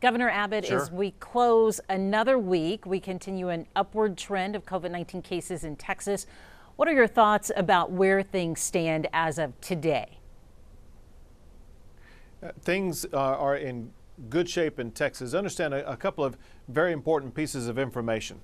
Governor Abbott, Sure. as we close another week, we continue an upward trend of COVID-19 cases in Texas. What are your thoughts about where things stand as of today? Things are in good shape in Texas. Understand a couple of very important pieces of information.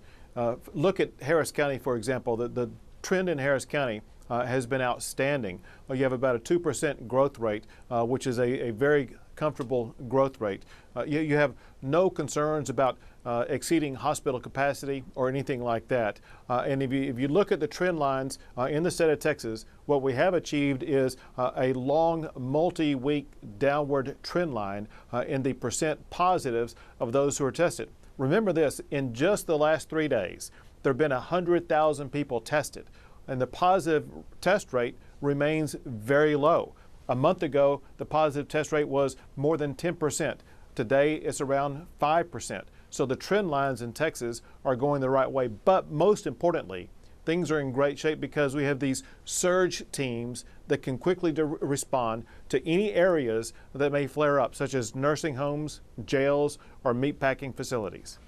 Look at Harris County, for example. The trend in Harris County has been outstanding. You have about a 2% growth rate, which is a very comfortable growth rate. You have no concerns about exceeding hospital capacity or anything like that. And if you look at the trend lines in the state of Texas, what we have achieved is a long multi-week downward trend line in the percent positives of those who are tested. Remember this, in just the last 3 days, there have been 100,000 people tested, and the positive test rate remains very low. A month ago, the positive test rate was more than 10%. Today, it's around 5%. So the trend lines in Texas are going the right way. But most importantly, things are in great shape because we have these surge teams that can quickly respond to any areas that may flare up, such as nursing homes, jails, or meatpacking facilities.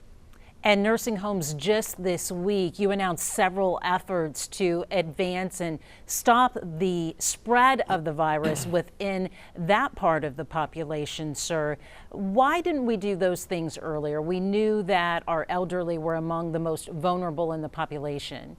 And nursing homes, just this week, you announced several efforts to advance and stop the spread of the virus within that part of the population, sir. Why didn't we do those things earlier? We knew that our elderly were among the most vulnerable in the population.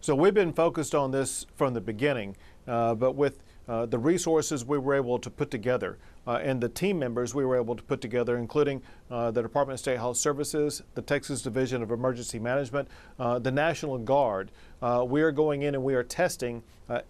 So we've been focused on this from the beginning, but with the resources we were able to put together and the team members we were able to put together, including the Department of State Health Services, the Texas Division of Emergency Management, the National Guard, we are going in and we are testing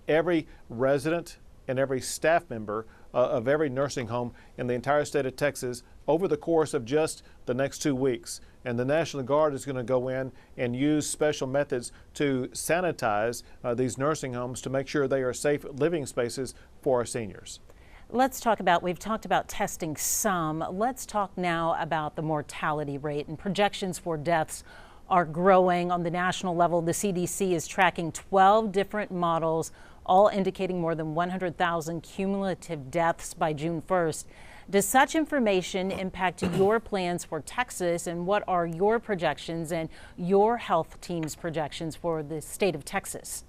every resident and every staff member of every nursing home in the entire state of Texas over the course of just the next 2 weeks. And the National Guard is going to go in and use special methods to sanitize these nursing homes to make sure they are safe living spaces for our seniors. Let's talk about, we've talked about testing some. Let's talk now about the mortality rate, and projections for deaths are growing on the national level. The CDC is tracking 12 different models, all indicating more than 100,000 cumulative deaths by June 1st. Does such information impact your plans for Texas, and what are your projections and your health team's projections for the state of Texas?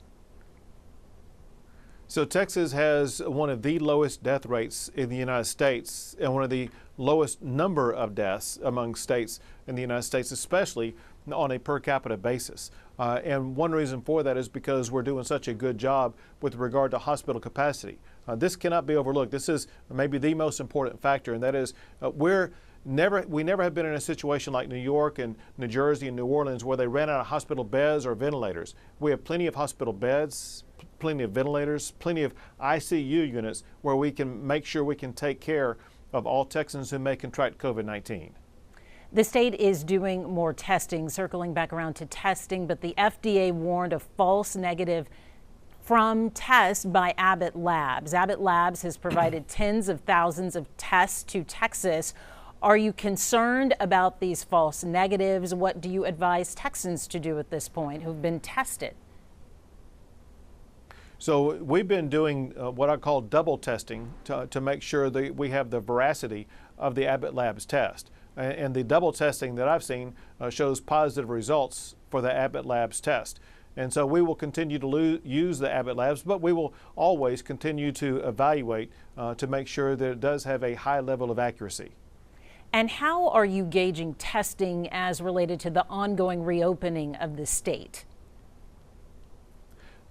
So Texas has one of the lowest death rates in the United States and one of the lowest number of deaths among states in the United States, especially on a per capita basis. And one reason for that is because we're doing such a good job with regard to hospital capacity. This cannot be overlooked. This is maybe the most important factor, and that is we never have been in a situation like New York and New Jersey and New Orleans where they ran out of hospital beds or ventilators. We have plenty of hospital beds, plenty of ventilators, plenty of ICU units where we can make sure we can take care of all Texans who may contract COVID-19. The state is doing more testing, circling back around to testing, but the FDA warned of false negative from tests by Abbott Labs. Abbott Labs has provided tens of thousands of tests to Texas. Are you concerned about these false negatives? What do you advise Texans to do at this point who've been tested? So we've been doing what I call double testing to make sure that we have the veracity of the Abbott Labs test. And the double testing that I've seen shows positive results for the Abbott Labs test. And so we will continue to use the Abbott Labs, but we will always continue to evaluate to make sure that it does have a high level of accuracy. And how are you gauging testing as related to the ongoing reopening of the state?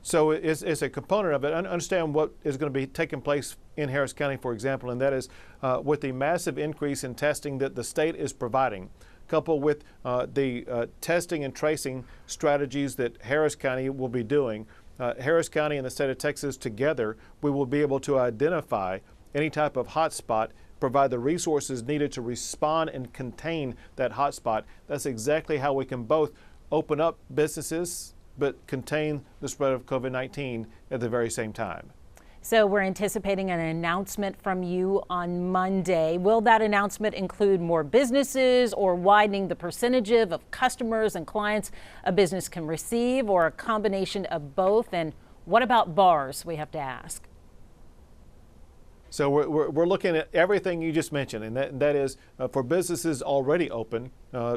So it's a component of it. Understand what is going to be taking place in Harris County, for example, and that is with the massive increase in testing that the state is providing, coupled with the testing and tracing strategies that Harris County will be doing. Harris County and the state of Texas together, we will be able to identify any type of hotspot, provide the resources needed to respond and contain that hotspot. That's exactly how we can both open up businesses but contain the spread of COVID-19 at the very same time. So we're anticipating an announcement from you on Monday. Will that announcement include more businesses or widening the percentage of customers and clients a business can receive, or a combination of both? And what about bars, we have to ask? So we're looking at everything you just mentioned, and that is for businesses already open,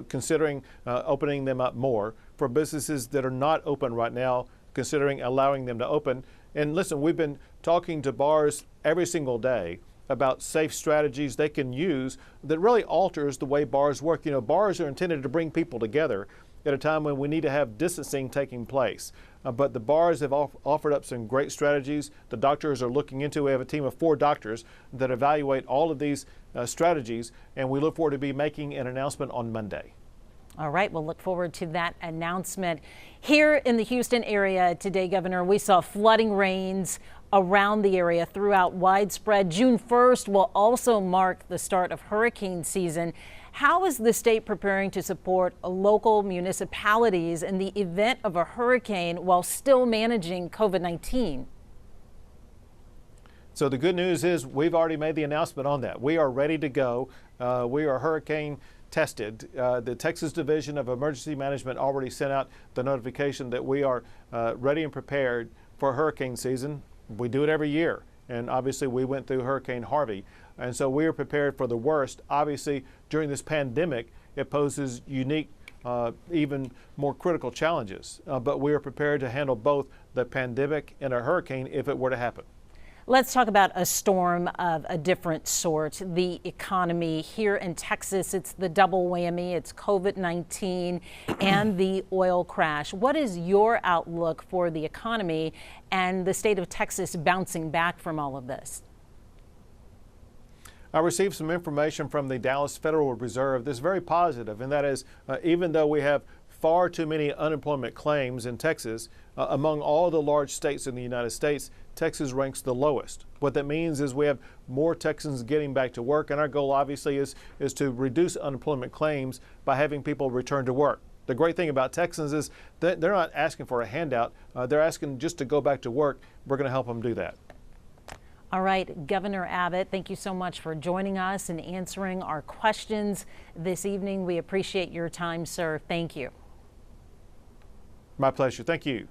considering opening them up more. For businesses that are not open right now, considering allowing them to open. And listen, we've been talking to bars every single day about safe strategies they can use that really alters the way bars work. You know, bars are intended to bring people together at a time when we need to have distancing taking place. But the bars have offered up some great strategies. The doctors are looking into. We have a team of 4 doctors that evaluate all of these strategies, and we look forward to be making an announcement on Monday. All right, we'll look forward to that announcement. Here in the Houston area today, Governor, we saw flooding rains around the area throughout widespread. June 1st will also mark the start of hurricane season. How is the state preparing to support local municipalities in the event of a hurricane while still managing COVID-19? So the good news is we've already made the announcement on that. We are ready to go. We are hurricane tested. The Texas Division of Emergency Management already sent out the notification that we are ready and prepared for hurricane season. We do it every year, and obviously we went through Hurricane Harvey, and so we are prepared for the worst. Obviously, during this pandemic, it poses unique, even more critical challenges, but we are prepared to handle both the pandemic and a hurricane if it were to happen. Let's talk about a storm of a different sort, the economy. Here in Texas, it's the double whammy. It's COVID-19 and the oil crash. What is your outlook for the economy and the state of Texas bouncing back from all of this? I received some information from the Dallas Federal Reserve that's very positive, and that is even though we have far too many unemployment claims in Texas, among all the large states in the United States, Texas ranks the lowest. What that means is we have more Texans getting back to work, and our goal obviously is to reduce unemployment claims by having people return to work. The great thing about Texans is that they're not asking for a handout, they're asking just to go back to work. We're going to help them do that. All right, Governor Abbott, thank you so much for joining us and answering our questions this evening. We appreciate your time, sir. Thank you. My pleasure. Thank you.